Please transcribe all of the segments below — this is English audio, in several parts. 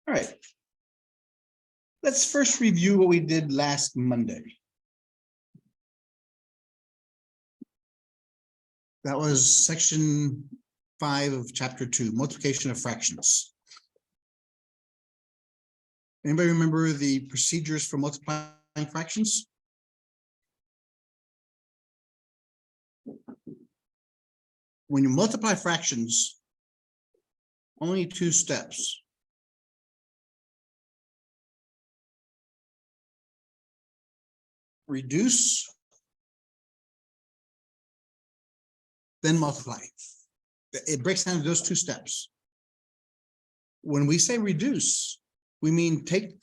All right. Let's first review what we did last Monday. That was section 5 of chapter 2, multiplication of fractions. Anybody remember the procedures for multiplying fractions? When you multiply fractions, only 2 steps. Reduce, then multiply. It breaks down to those 2 steps. When we say reduce, we mean take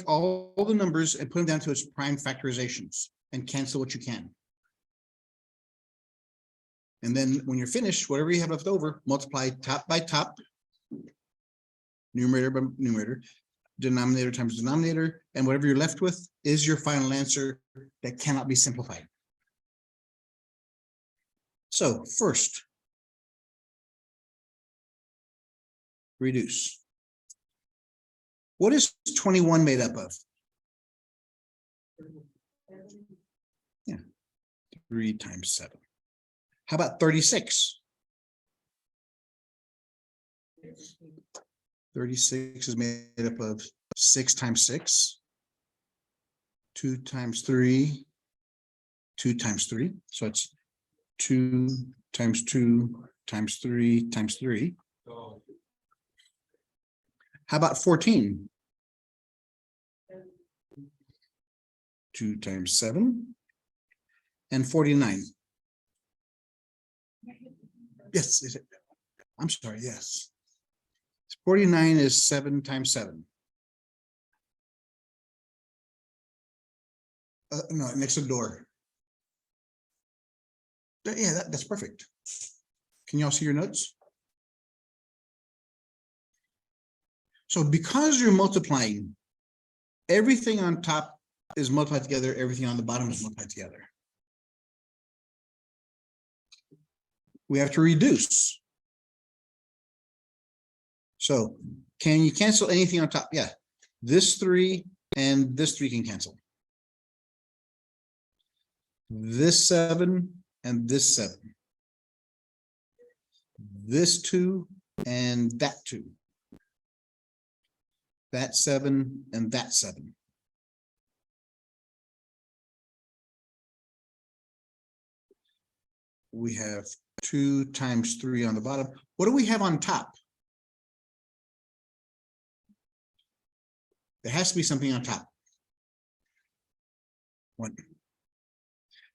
all the numbers and put them down to its prime factorizations and cancel what you can. And then when you're finished, whatever you have left over, multiply top by top, numerator by numerator, denominator times denominator, and whatever you're left with is your final answer that cannot be simplified. So first, reduce. What is 21 made up of? Yeah, 3 times 7. How about 36? 36 is made up of 6 times 6, 2 times 3, 2 times 3. So it's 2 times 2 times 3 times 3. How about 14? 2 times 7 and 49. Yes, is it? I'm sorry, yes. 49 is 7 times 7. No, next to the door. Yeah, that's perfect. Can y'all see your notes? So because you're multiplying, everything on top is multiplied together, everything on the bottom is multiplied together. We have to reduce. So can you cancel anything on top? Yeah, this 3 and this 3 can cancel. This 7 and this 7. This 2 and that 2. That 7 and that 7. We have 2 times 3 on the bottom. What do we have on top? There has to be something on top. 1.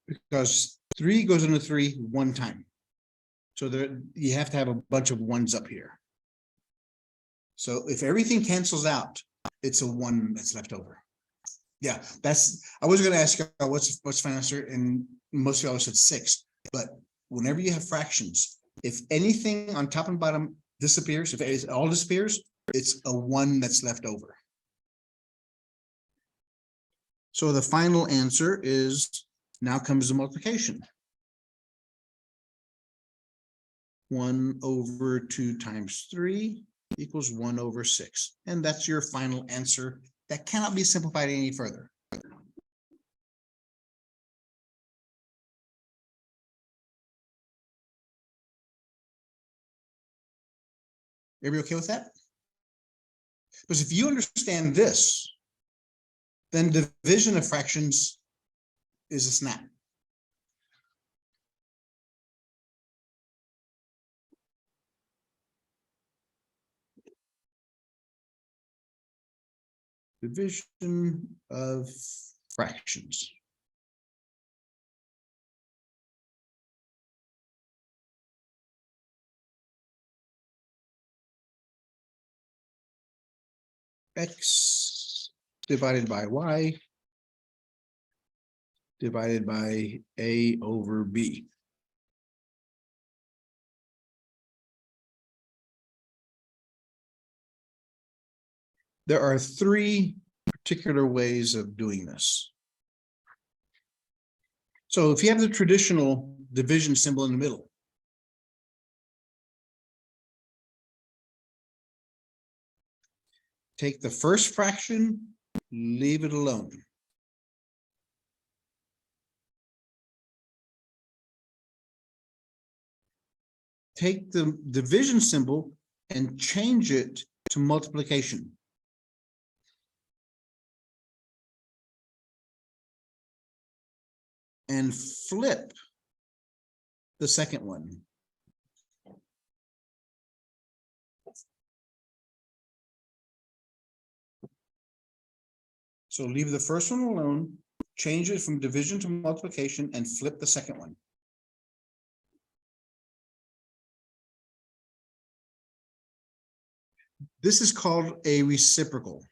Because 3 goes into 3 one time. So there you have to have a bunch of 1s up here. So if everything cancels out, it's a 1 that's left over. Yeah, I was going to ask you what's final answer, and most of y'all said 6. But whenever you have fractions, if anything on top and bottom disappears, if it all disappears, it's a 1 that's left over. So the final answer is, now comes the multiplication. 1 over 2 times 3 equals 1 over 6. And that's your final answer. That cannot be simplified any further. Everybody okay with that? Because if you understand this, then division of fractions is a snap. Division of fractions. X divided by Y divided by A over B. There are 3 particular ways of doing this. So if you have the traditional division symbol in the middle, Take the first fraction, leave it alone. Take the division symbol and change it to multiplication. And flip the second one. So leave the first one alone, change it from division to multiplication, and flip the second one. This is called a reciprocal.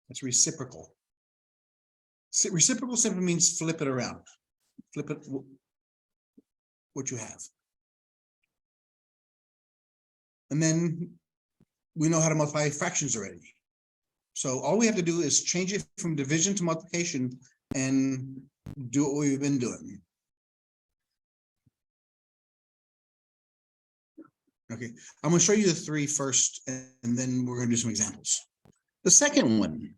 It's reciprocal. Reciprocal simply means flip it around. Flip it what you have. And then we know how to multiply fractions already. So all we have to do is change it from division to multiplication and do what we've been doing. Okay, I'm going to show you the three first, and then we're going to do some examples. The second one.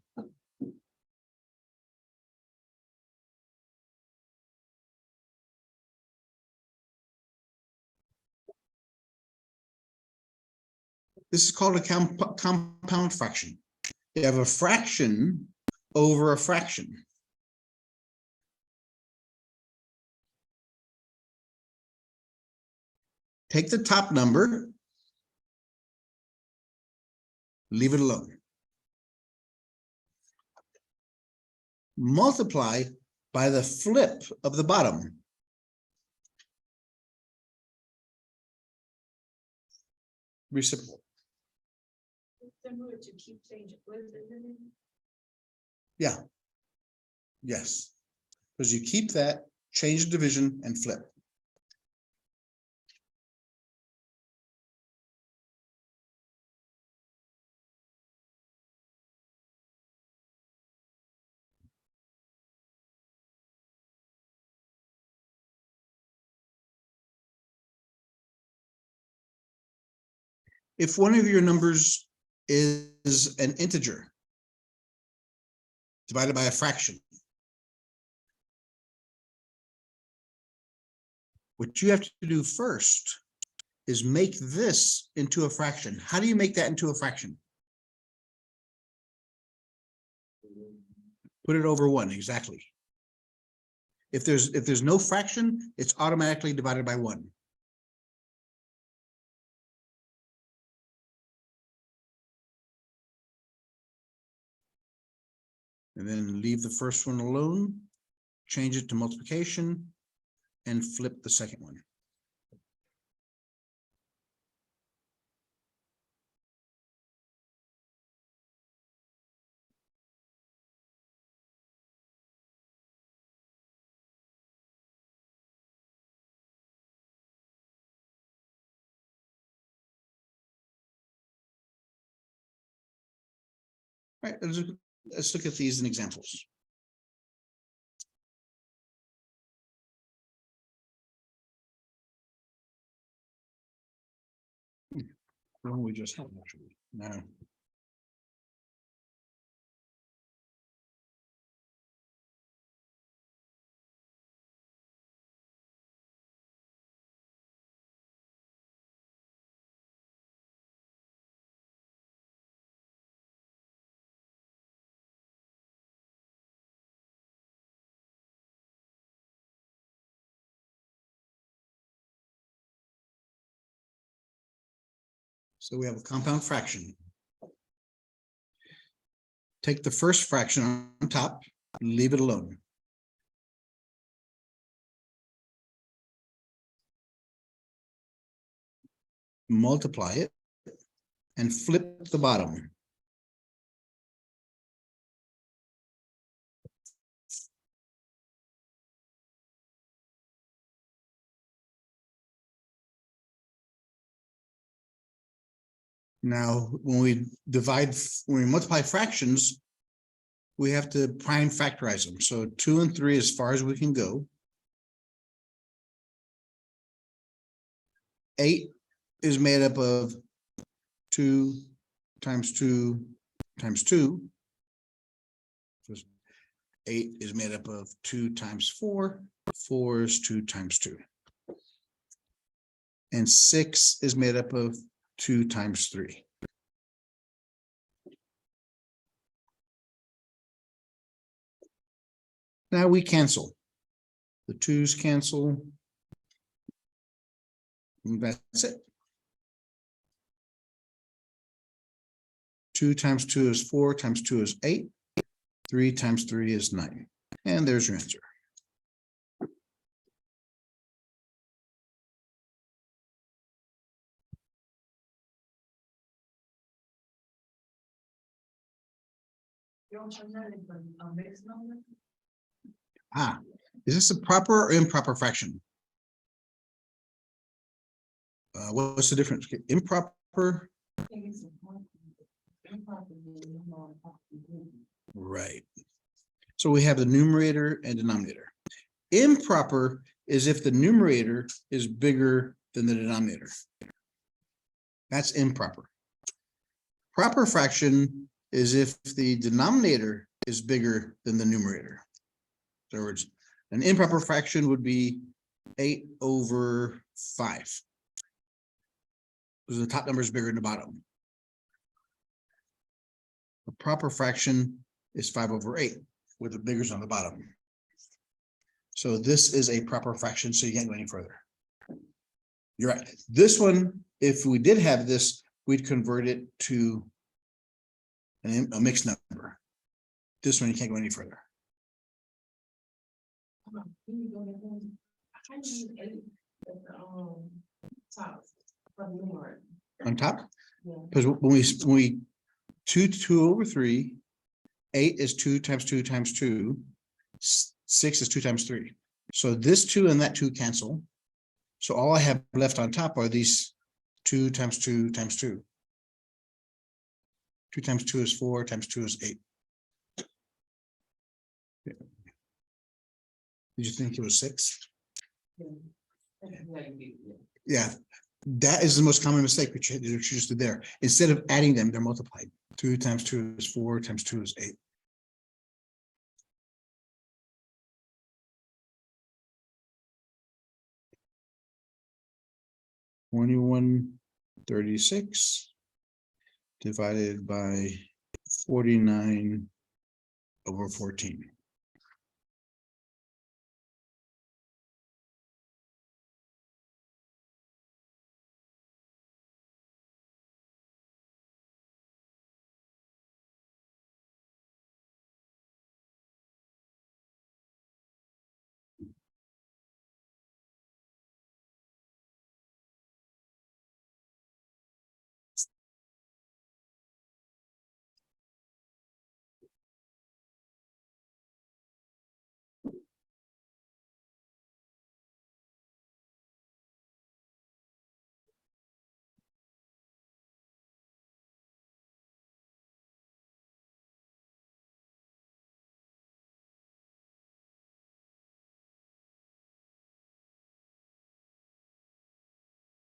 This is called a compound fraction. You have a fraction over a fraction. Take the top number, leave it alone. Multiply by the flip of the bottom. Reciprocal. Yeah. Yes. Because you keep that, change the division, and flip. If one of your numbers is an integer divided by a fraction, what you have to do first is make this into a fraction. How do you make that into a fraction? Put it over 1, exactly. If there's no fraction, it's automatically divided by 1. And then leave the first one alone, change it to multiplication, and flip the second one. All right, let's look at these in examples. Well, we just have actually. No. So we have a compound fraction. Take the first fraction on top, leave it alone. Multiply it and flip the bottom. Now, when we multiply fractions, we have to prime factorize them. So 2 and 3 as far as we can go. 8 is made up of 2 times 2 times 2. So 8 is made up of 2 times 4. 4 is 2 times 2. And 6 is made up of 2 times 3. Now we cancel. The 2's cancel. And that's it. 2 times 2 is 4, times 2 is 8. 3 times 3 is 9. And there's your answer. Ah, is this a proper or improper fraction? What's the difference? Improper. Right. So we have the numerator and denominator. Improper is if the numerator is bigger than the denominator. That's improper. Proper fraction is if the denominator is bigger than the numerator. In other words, an improper fraction would be 8 over 5. Because the top number is bigger than the bottom. A proper fraction is 5 over 8, with the bigger's on the bottom. So this is a proper fraction, so you can't go any further. You're right. This one, if we did have this, we'd convert it to a mixed number. This one, you can't go any further. On top? Because when we 2 over 3, 8 is 2 times 2 times 2, 6 is 2 times 3. So this 2 and that 2 cancel. So all I have left on top are these 2 times 2 times 2. 2 times 2 is 4, times 2 is 8. Did you think it was 6? Yeah, that is the most common mistake which you just did there. Instead of adding them, they're multiplied. 2 times 2 is 4, times 2 is 8. $21.36 divided by 49 over 14.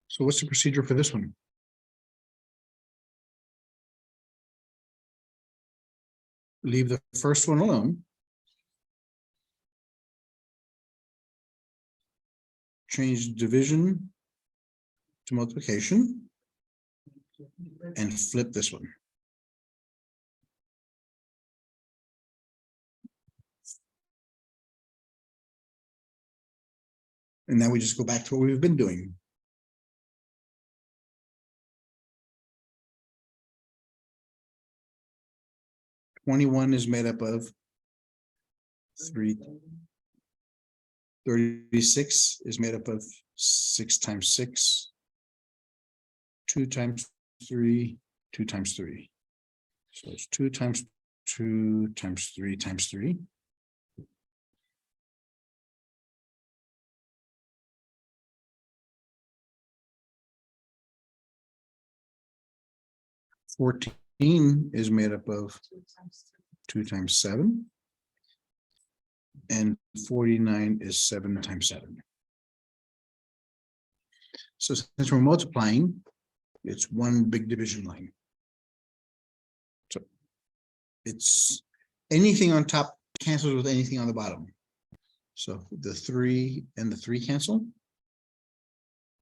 So what's the procedure for this one? Leave the first one alone. Change division to multiplication and flip this one. And now we just go back to what we've been doing. $21 is made up of 3. 36 is made up of 6 times 6. 2 times 3, 2 times 3. So it's 2 times 2 times 3 times 3. $14 is made up of 2 times 7. And 49 is 7 times 7. So since we're multiplying, it's one big division line. So it's anything on top cancels with anything on the bottom. So the 3 and the 3 cancel.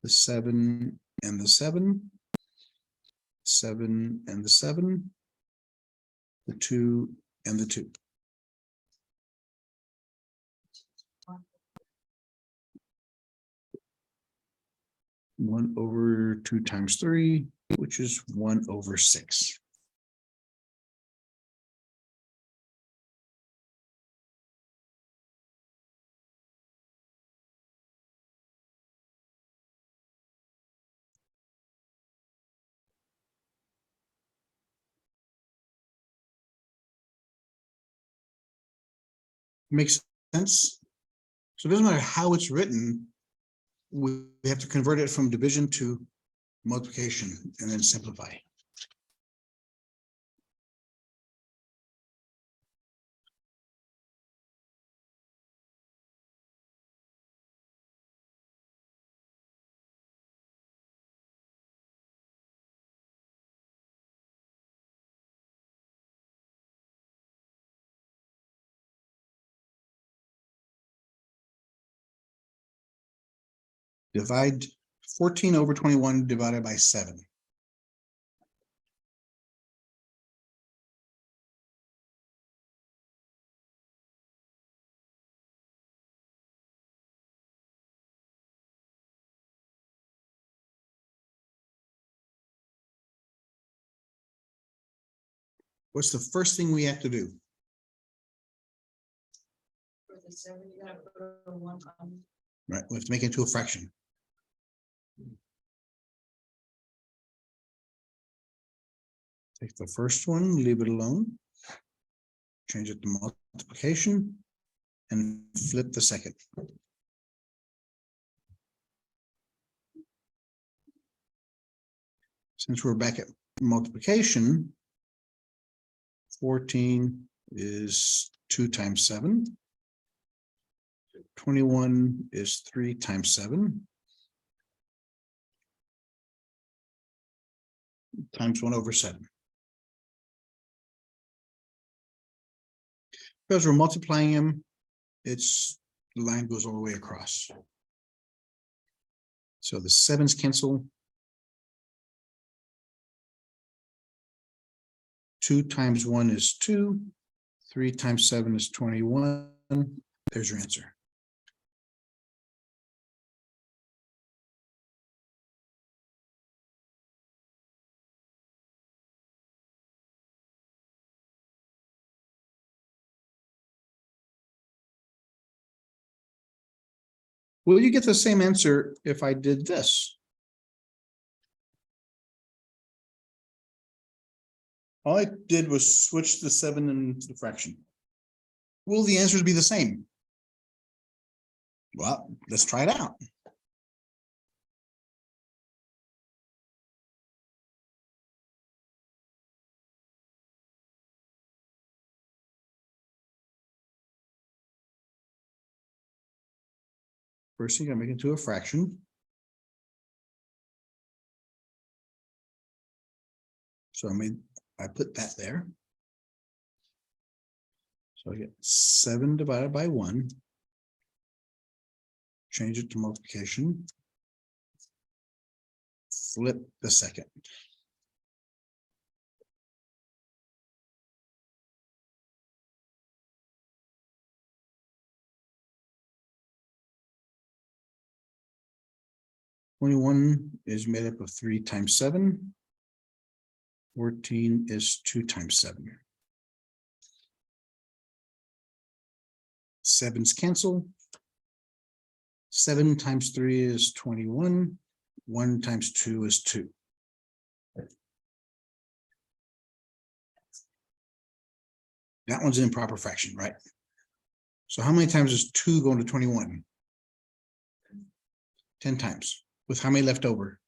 The 7 and the 7. 7 and the 7. The 2 and the 2. One over 2 times 3, which is 1 over 6. Makes sense? So it doesn't matter how it's written, we have to convert it from division to multiplication and then simplify. Divide 14 over 21 divided by 7. What's the first thing we have to do? For the 7, you gotta put a 1 on. Right, we have to make it into a fraction. Take the first one, leave it alone. Change it to multiplication and flip the second. Since we're back at multiplication, 14 is 2 times 7. 21 is 3 times 7. Times 1 over 7. Because we're multiplying them, it's the line goes all the way across. So the 7s cancel. 2 times 1 is 2. 3 times 7 is 21. There's your answer. Will you get the same answer if I did this? All I did was switch the 7 into the fraction. Will the answers be the same? Well, let's try it out. First thing, I make it into a fraction. So I put that there. So I get 7 divided by 1. Change it to multiplication. Flip the second. (21) is made up of 3 times 7. 14 is 2 times 7. 7s cancel. 7 times 3 is 21. 1 times 2 is 2. That one's an improper fraction, right? So how many times does 2 go into 21? 10 times. With how many left over?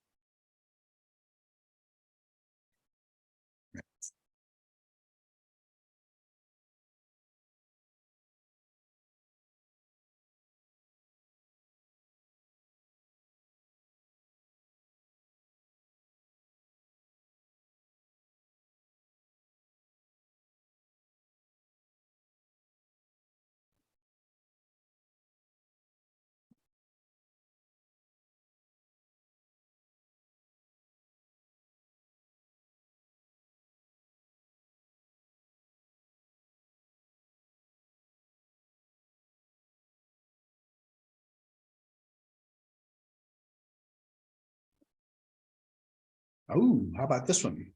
Oh, how about this one?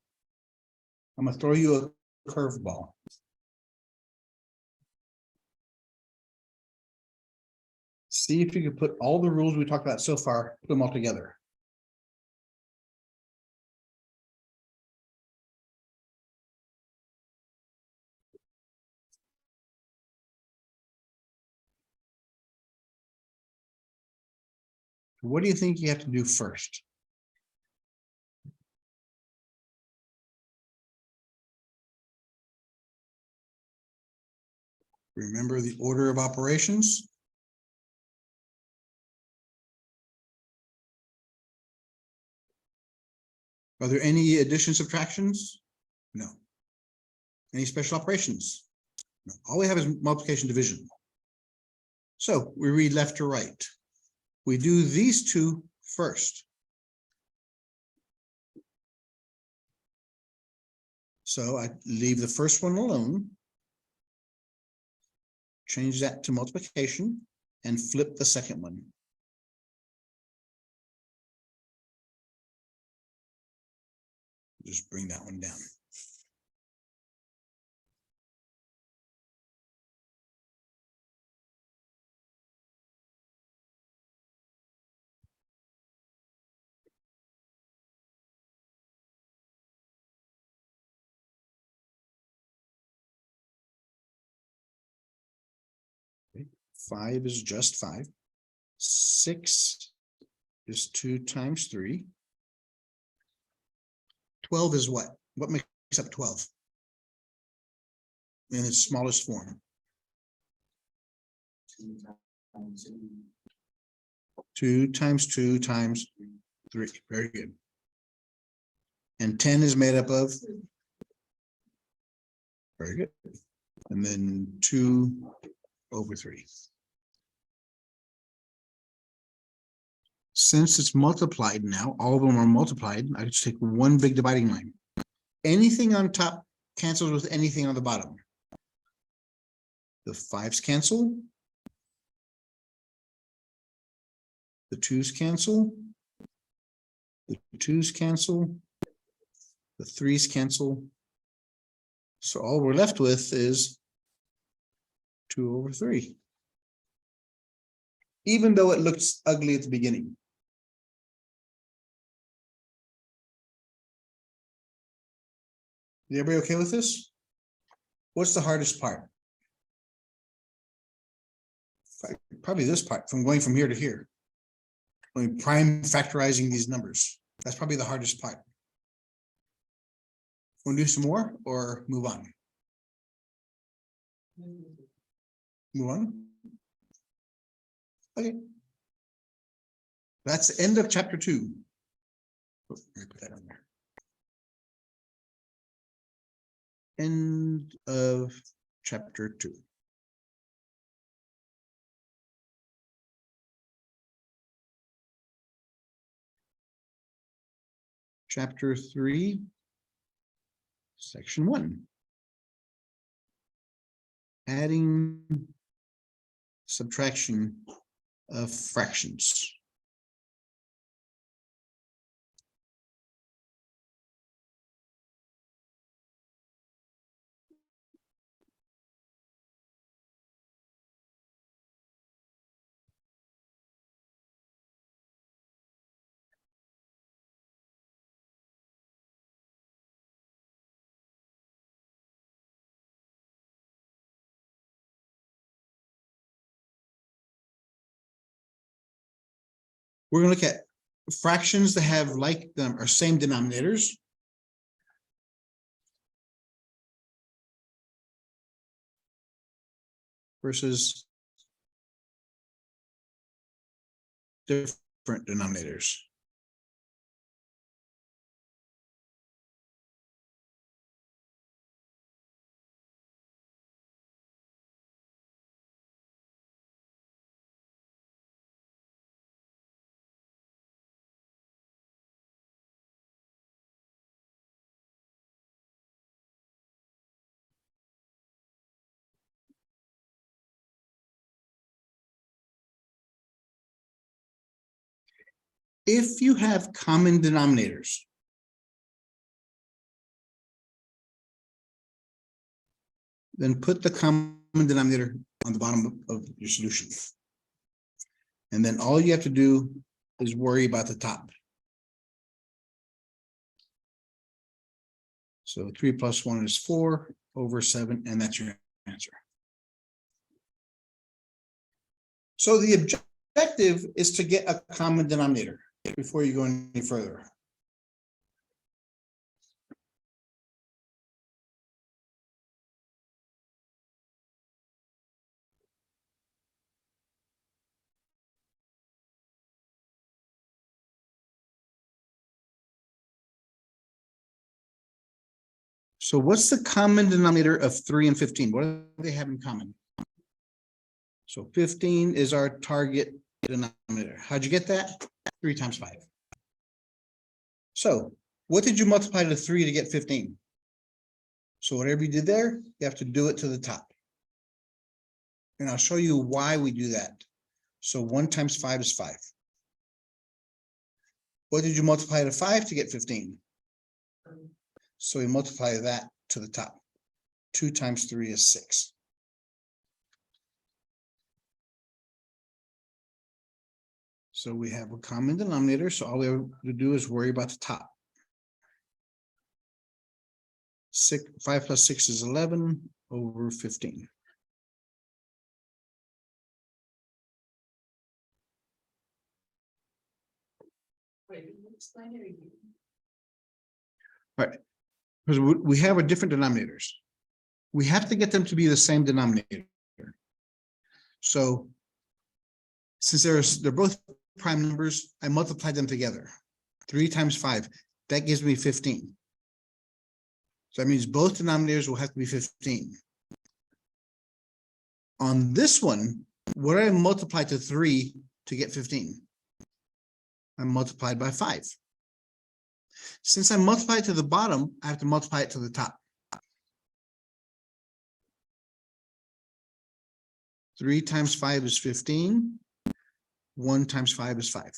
I'm gonna throw you a curveball. See if you can put all the rules we talked about so far, put them all together. What do you think you have to do first? Remember the order of operations? Are there any additions, subtractions? No. Any special operations? No. All we have is multiplication, division. So we read left to right. We do these two first. So I leave the first one alone. Change that to multiplication and flip the second one. Just bring that one down. Okay. 5 is just 5. 6 is 2 times 3. 12 is what? What makes up 12? In its smallest form. 2 times 2 times 3. Very good. And 10 is made up of? Very good. And then 2 over 3. Since it's multiplied now, all of them are multiplied, I just take one big dividing line. Anything on top cancels with anything on the bottom. The 5s cancel. The 2s cancel. The 2s cancel. The 3s cancel. So all we're left with is 2 over 3. Even though it looks ugly at the beginning. Is everybody okay with this? What's the hardest part? Probably this part, from going from here to here. When prime factorizing these numbers. That's probably the hardest part. Want to do some more or move on? Move on. Okay. That's the end of chapter 2. Oh, let me put that on there. End of chapter 2. Chapter 3, section 1. Adding, subtraction of fractions. We're going to look at fractions that have like them or same denominators. Versus different denominators. If you have common denominators, Then put the common denominator on the bottom of your solution. And then all you have to do is worry about the top. So 3 plus 1 is 4 over 7, and that's your answer. So the objective is to get a common denominator before you go any further. So what's the common denominator of 3 and 15? What do they have in common? So 15 is our target denominator. How'd you get that? 3 times 5. So what did you multiply to 3 to get 15? So whatever you did there, you have to do it to the top. And I'll show you why we do that. So 1 times 5 is 5. What did you multiply to 5 to get 15? So we multiply that to the top. 2 times 3 is 6. So we have a common denominator. So all we have to do is worry about the top. 5 plus 6 is 11 over 15. Wait, explain it again. All right, because we have a different denominators. We have to get them to be the same denominator. So since they're both prime numbers, I multiplied them together. 3 times 5, that gives me 15. So that means both denominators will have to be 15. On this one, what did I multiply to 3 to get 15? I multiplied by 5. Since I multiplied to the bottom, I have to multiply it to the top. 3 times 5 is 15. 1 times 5 is 5.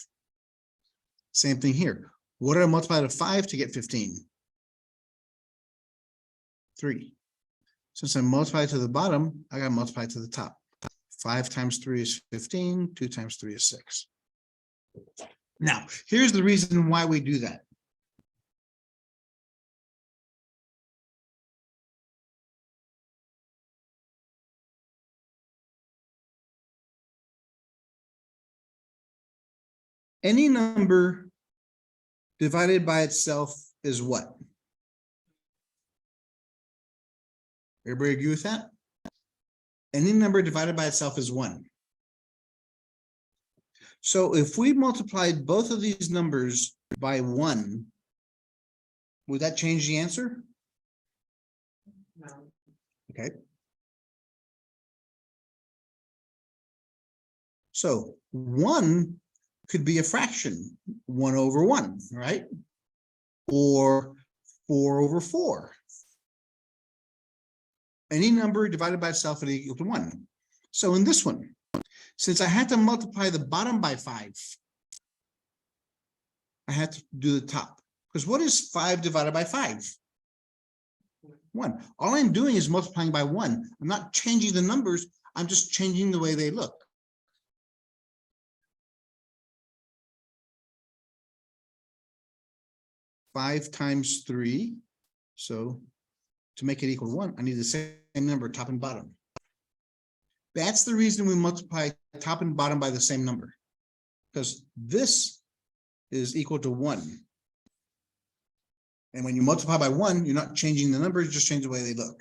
Same thing here. What did I multiply to 5 to get 15? 3. Since I multiplied to the bottom, I got to multiply to the top. 5 times 3 is 15. 2 times 3 is 6. Now, here's the reason why we do that. Any number divided by itself is what? Everybody agree with that? Any number divided by itself is 1. So if we multiplied both of these numbers by 1, would that change the answer? No. Okay. So 1 could be a fraction, 1 over 1, right? Or 4 over 4. Any number divided by itself is equal to 1. So in this one, since I had to multiply the bottom by 5, I had to do the top. Because what is 5 divided by 5? 1. All I'm doing is multiplying by 1. I'm not changing the numbers. I'm just changing the way they look. Five times 3. So to make it equal to 1, I need the same number, top and bottom. That's the reason we multiply top and bottom by the same number, because this is equal to 1. And when you multiply by 1, you're not changing the numbers, just change the way they look.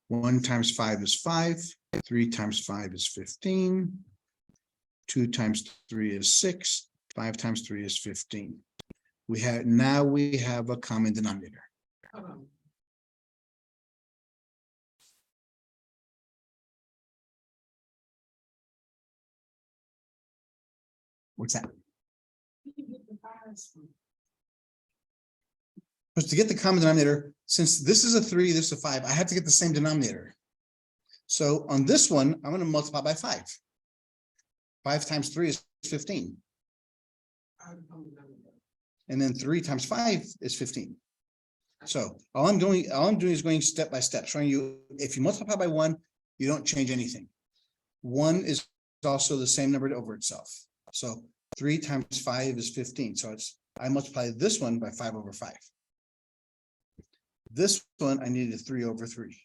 1 times 5 is 5. 3 times 5 is 15. 2 times 3 is 6. 5 times 3 is 15. We have a common denominator. What's that? Because to get the common denominator, since this is a 3, this is a 5, I have to get the same denominator. So on this one, I'm going to multiply by 5. 5 times 3 is 15. And then 3 times 5 is 15. So all I'm doing is going step by step, showing you if you multiply by one, you don't change anything. One is also the same number over itself. So 3 times 5 is 15. So I multiply this one by 5/5. This one I needed 3/3.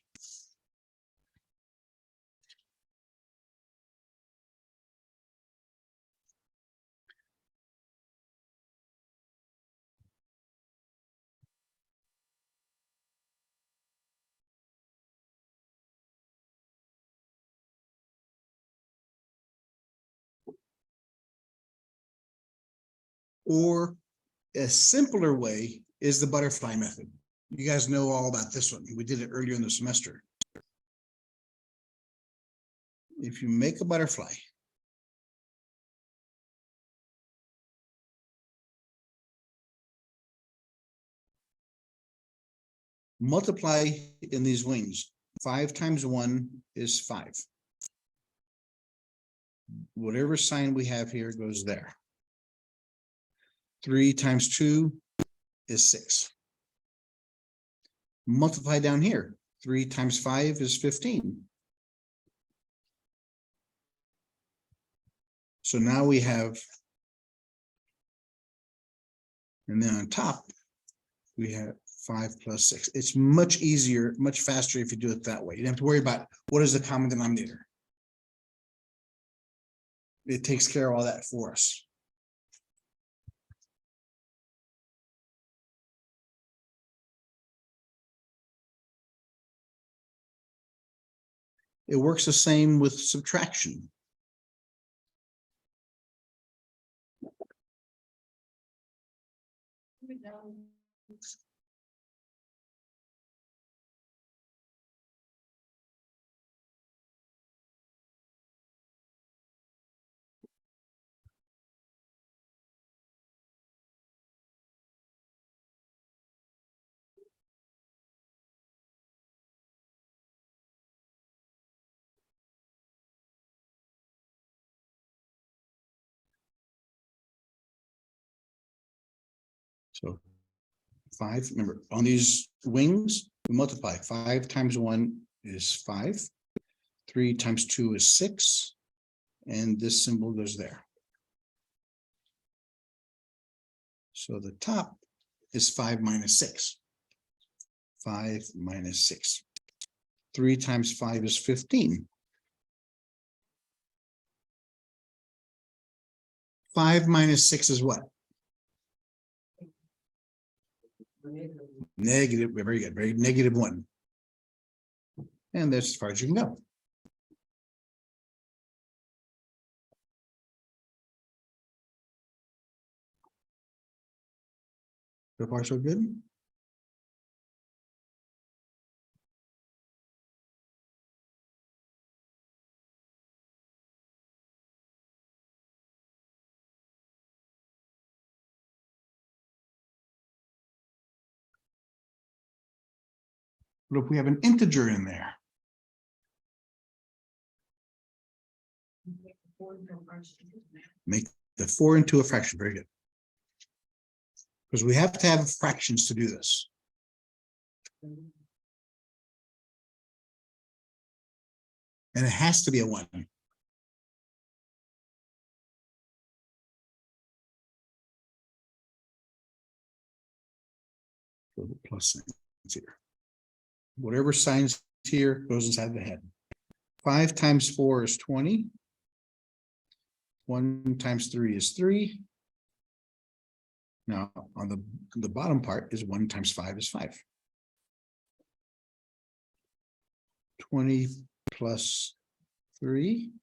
Or a simpler way is the butterfly method. You guys know all about this one. We did it earlier in the semester. If you make a butterfly, multiply in these wings. 5 times 1 is 5. Whatever sign we have here goes there. 3 times 2 is 6. Multiply down here. 3 times 5 is 15. So now we have, and then on top, we have 5 plus 6. It's much easier, much faster if you do it that way. You don't have to worry about what is the common denominator. It takes care of all that for us. It works the same with subtraction. So 5, remember, on these wings, we multiply. 5 times 1 is 5. 3 times 2 is 6. And this symbol goes there. So the top is 5 minus 6. 5 minus 6. 3 times 5 is 15. 5 minus 6 is what? Negative. Very good. Very -1. And that's as far as you can go. So far, so good. But if we have an integer in there, make the 4 into a fraction. Very good. Because we have to have fractions to do this. And it has to be a 1. So the plus sign is here. Whatever signs here goes inside the head. 5 times 4 is 20. 1 times 3 is 3. Now, on the bottom part is 1 times 5 is 5. 20 plus 3.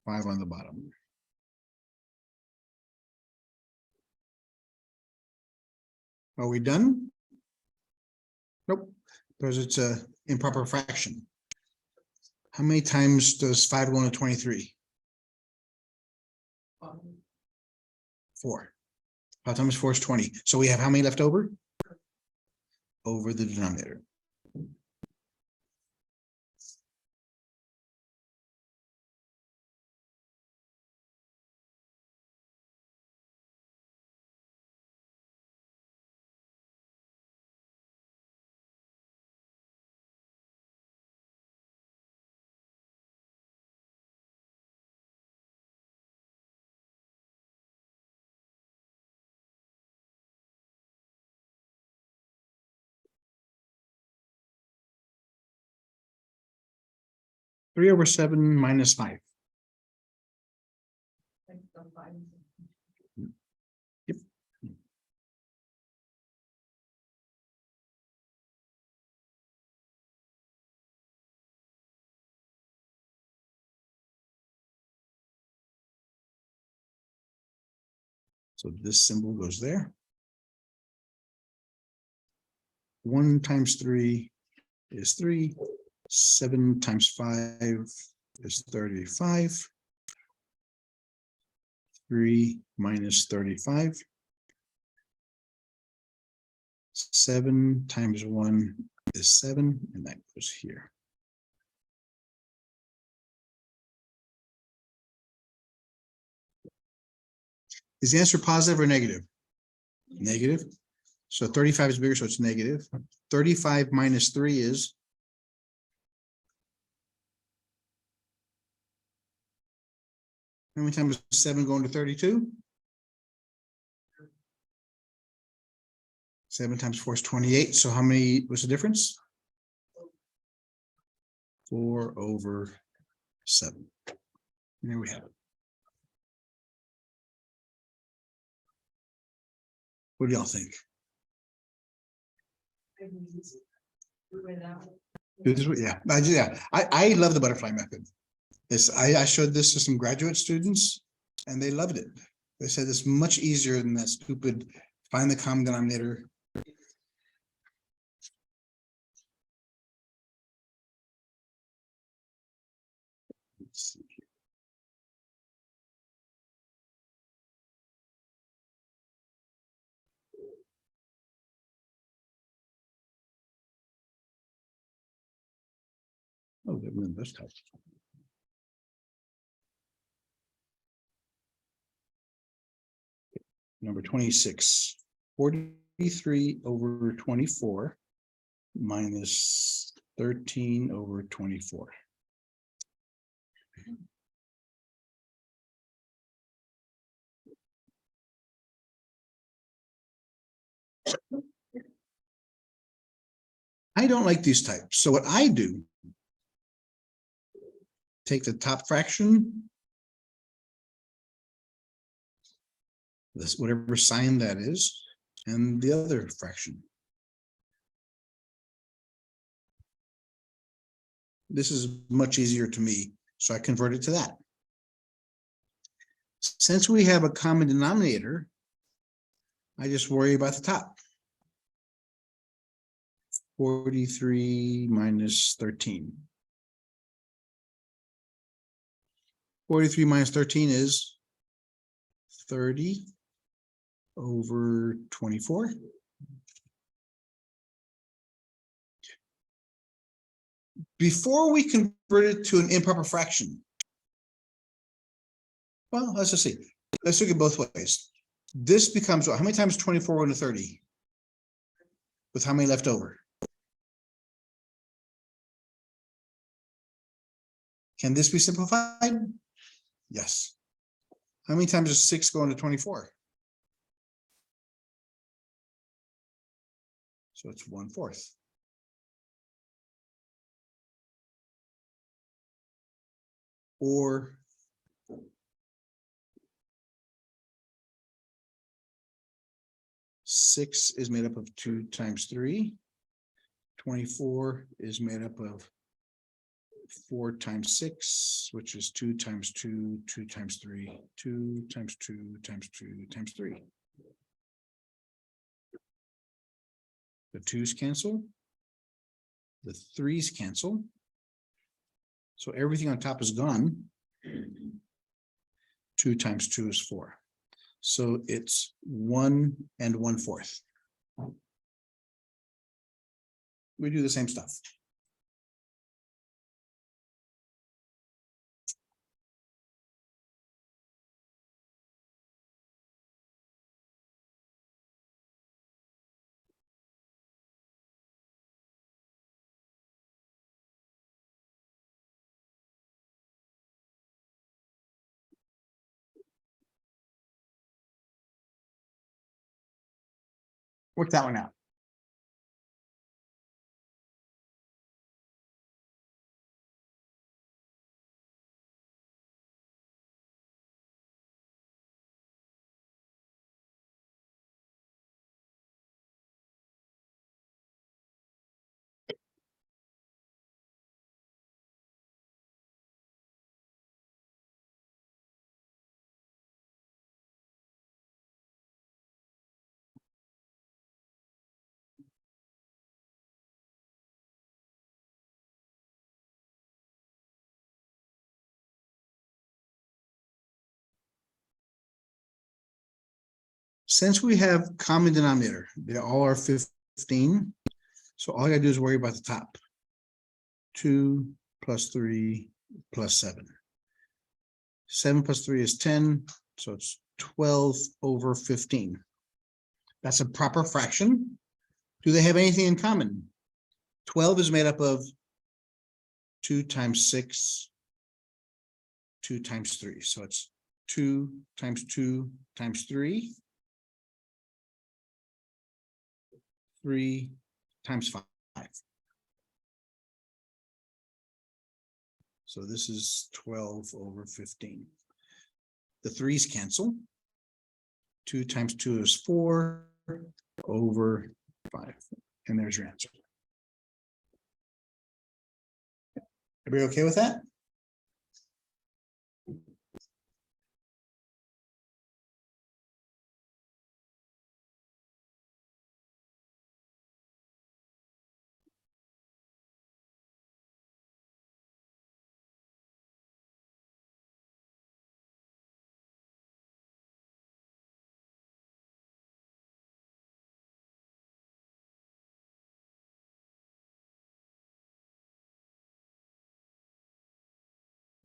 5 on the bottom. Are we done? Nope, because it's a improper fraction. How many times does 5 go into 23? 4. 5 times 4 is 20. So we have how many left over? Over the denominator. 3/7 minus 5. Like the five. Yep. So this symbol goes there. 1 times 3 is 3. 7 times 5 is 35. 3 minus 35. 7 times 1 is 7, and that goes here. Is the answer positive or negative? Negative. So 35 is bigger, so it's negative. 35 minus 3 is? How many times is 7 going to 32? 7 times 4 is 28. So how many was the difference? 4/7. And there we have it. What do y'all think? Do this way? Yeah, I love the butterfly method. I showed this to some graduate students and they loved it. They said it's much easier than that stupid find the common denominator. Let's see here. Oh, they're in this type. Number 26, 43/24 minus 13/24. I don't like these types. So what I do, take the top fraction, this whatever sign that is, and the other fraction. This is much easier to me, so I convert it to that. Since we have a common denominator, I just worry about the top. 43 minus 13. 43 minus 13 is 30/24. Before we convert it to an improper fraction. Well, let's just see. Let's look at both ways. This becomes, how many times 24 into 30? With how many left over? Can this be simplified? Yes. How many times does 6 go into 24? So it's 1/4. Or six is made up of 2 times 3. 24 is made up of 4 times 6, which is 2 times 2, 2 times 3, 2 times 2 times 2 times 3. The 2's cancel. The 3's cancel. So everything on top is gone. 2 times 2 is 4. So it's 1 1/4. We do the same stuff. Work that one out. Since we have common denominator, they all are 15. So all I gotta do is worry about the top. 2 plus 3 plus 7. 7 plus 3 is 10, so it's 12 over 15. That's a proper fraction. Do they have anything in common? 12 is made up of 2 times 6, 2 times 3. So it's 2 times 2 times 3, 3 times 5. So this is 12 over 15. The 3's cancel. 2 times 2 is 4 over 5. And there's your answer. Everybody okay with that?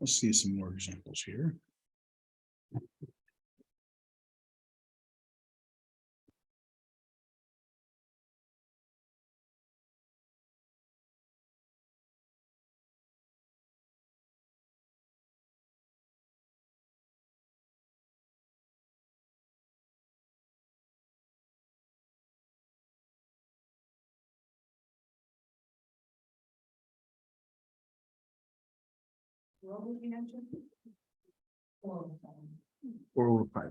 Let's see some more examples here. What was the answer? 4. 4 over 5.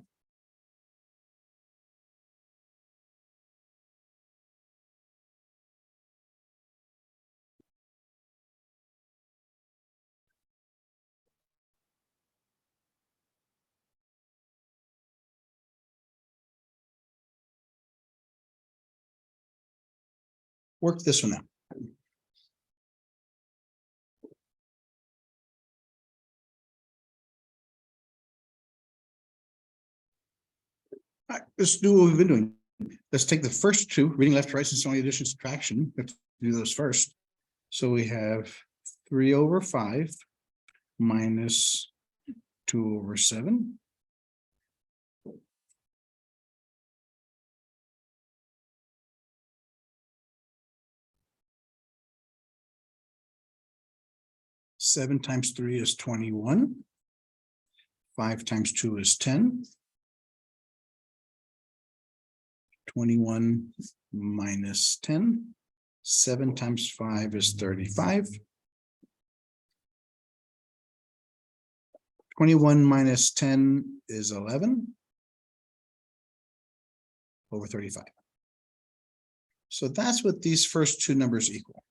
Work this one out. All right, let's do what we've been doing. Let's take the first two, reading left to right, since it's only addition, subtraction. Let's do those first. So we have 3 over 5 minus 2 over 7. Seven times 3 is 21. 5 times 2 is 10. 21 minus 10. 7 times 5 is 35. 21 minus 10 is 11 over 35. So that's what these first two numbers equal.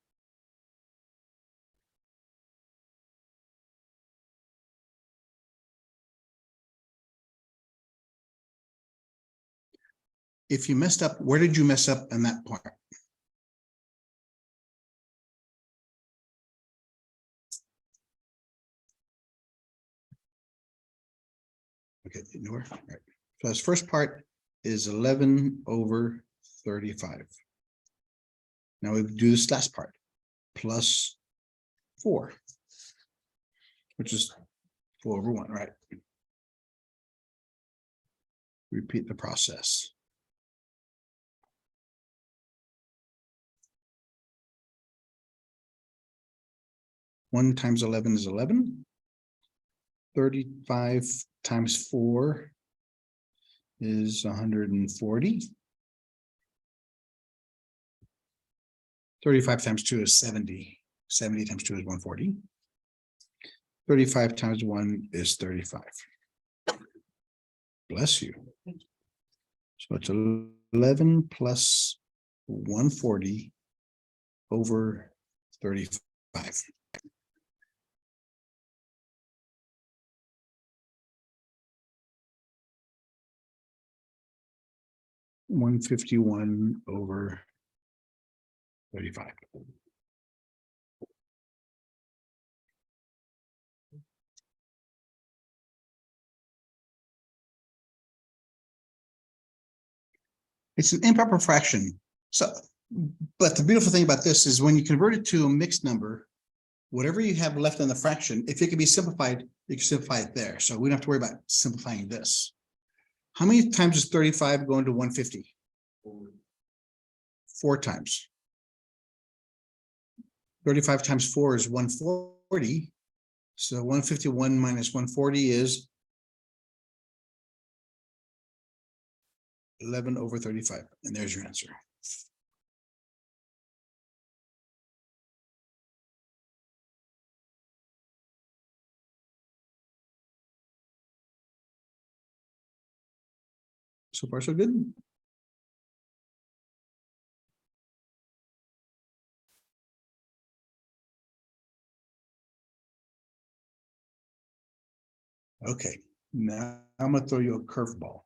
If you messed up, where did you mess up in that part? Okay, nowhere. All right. So this first part is 11 over 35. Now we do this last part, plus 4, which is 4 over 1, right? Repeat the process. One times 11 is 11. 35 times 4 is 140. 35 times 2 is 70. 70 times 2 is 140. 35 times 1 is 35. Bless you. So it's 11 plus 140 over 35. 151 over 35. It's an improper fraction. So, but the beautiful thing about this is when you convert it to a mixed number, whatever you have left in the fraction, if it can be simplified, you can simplify it there. So we don't have to worry about simplifying this. How many times is 35 going to 150? 4 times. 35 times 4 is 140. So 151 minus 140 is 11 over 35. And there's your answer. So far, so good. Okay, now I'm gonna throw you a curveball.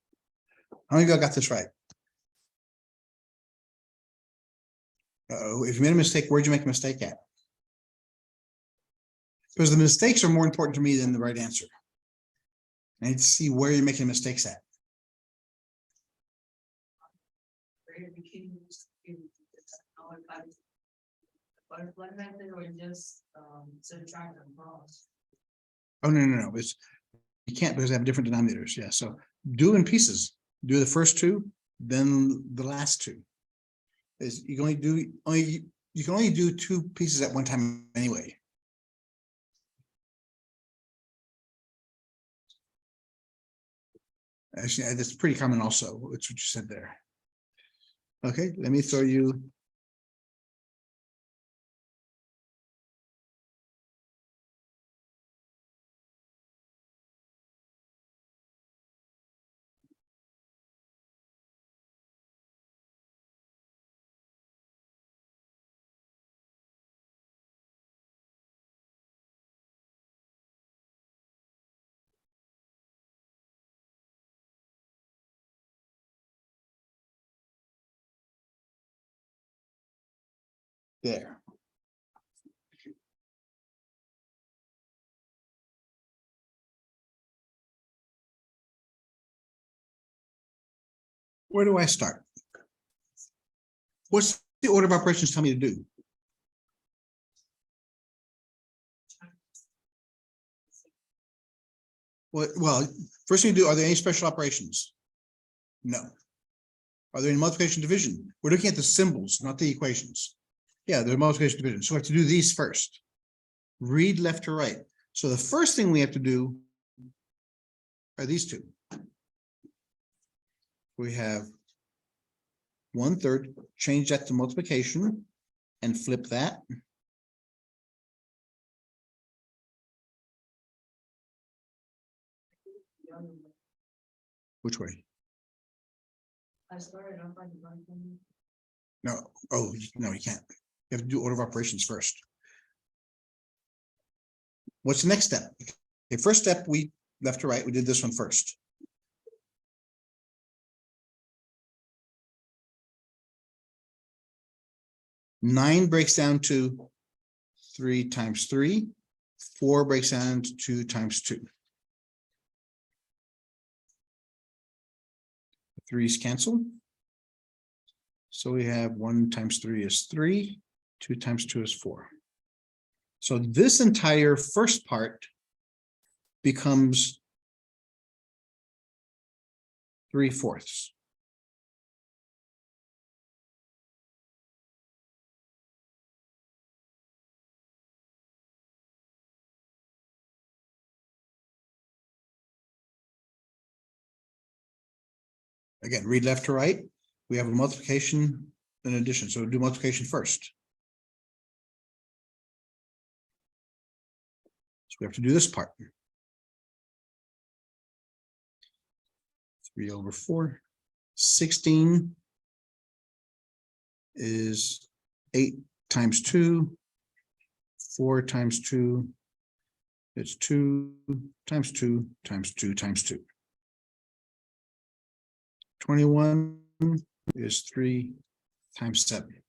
How many of y'all got this right? Uh-oh, if you made a mistake, where'd you make a mistake at? Because the mistakes are more important to me than the right answer. I need to see where you're making mistakes at. Butterfly method or just subtract and cross? Oh, no. It's you can't because they have different denominators. Yeah. So do in pieces. Do the first two, then the last two. Is you can only do 2 pieces at one time anyway. Actually, that's pretty common also. It's what you said there. Okay, let me throw you. There. Where do I start? What's the order of operations tell me to do? Well, first thing you do, are there any special operations? No. Are there any multiplication division? We're looking at the symbols, not the equations. Yeah, there's multiplication division. So we have to do these first. Read left to right. So the first thing we have to do are these two. We have 1/3, change that to multiplication and flip that. Which way? I started off by dividing. No, oh, no, you can't. You have to do order of operations first. What's the next step? Okay, first step, we left to right, we did this one first. Nine breaks down to 3 times 3. 4 breaks down to 2 times 2. 3's cancel. So we have 1 times 3 is 3, 2 times 2 is 4. So this entire first part becomes 3/4. Again, read left to right. We have a multiplication and addition. So do multiplication first. So we have to do this part. 3 over 4. 16 is 8 times 2. 4 times 2. It's 2 times 2 times 2 times 2. 21 is 3 times 7.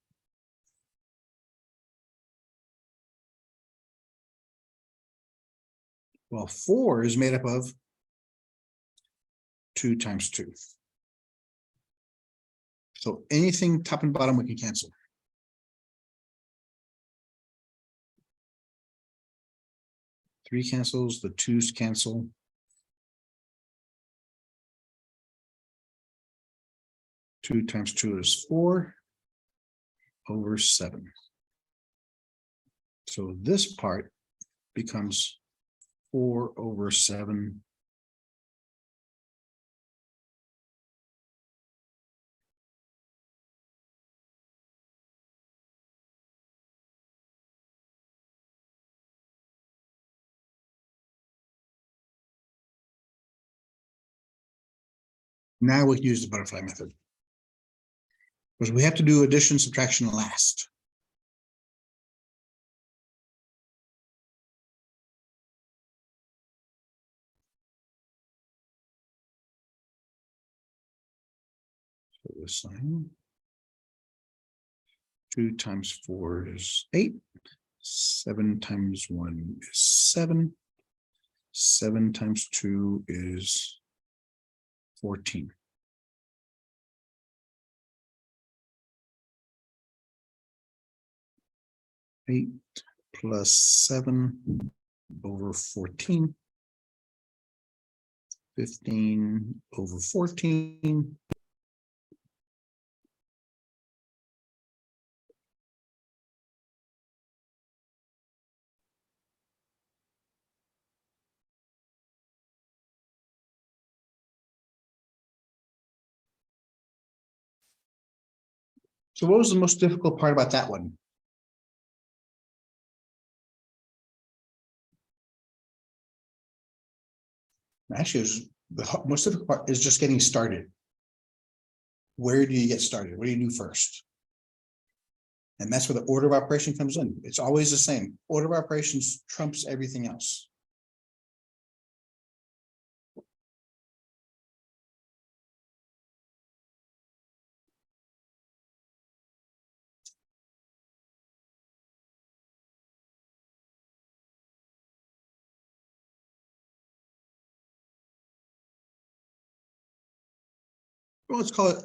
Well, 4 is made up of 2 times 2. So anything top and bottom we can cancel. Three cancels, the twos cancel. Two times two is 4 over 7. So this part becomes 4 over 7. Now we can use the butterfly method. Because we have to do addition, subtraction last. So the sign. 2 times 4 is 8. 7 times 1 is 7. 7 times 2 is 14. Eight plus 7 over 14. 15 over 14. So what was the most difficult part about that one? Actually, the most difficult part is just getting started. Where do you get started? What do you do first? And that's where the order of operation comes in. It's always the same. Order of operations trumps everything else. Well, let's call it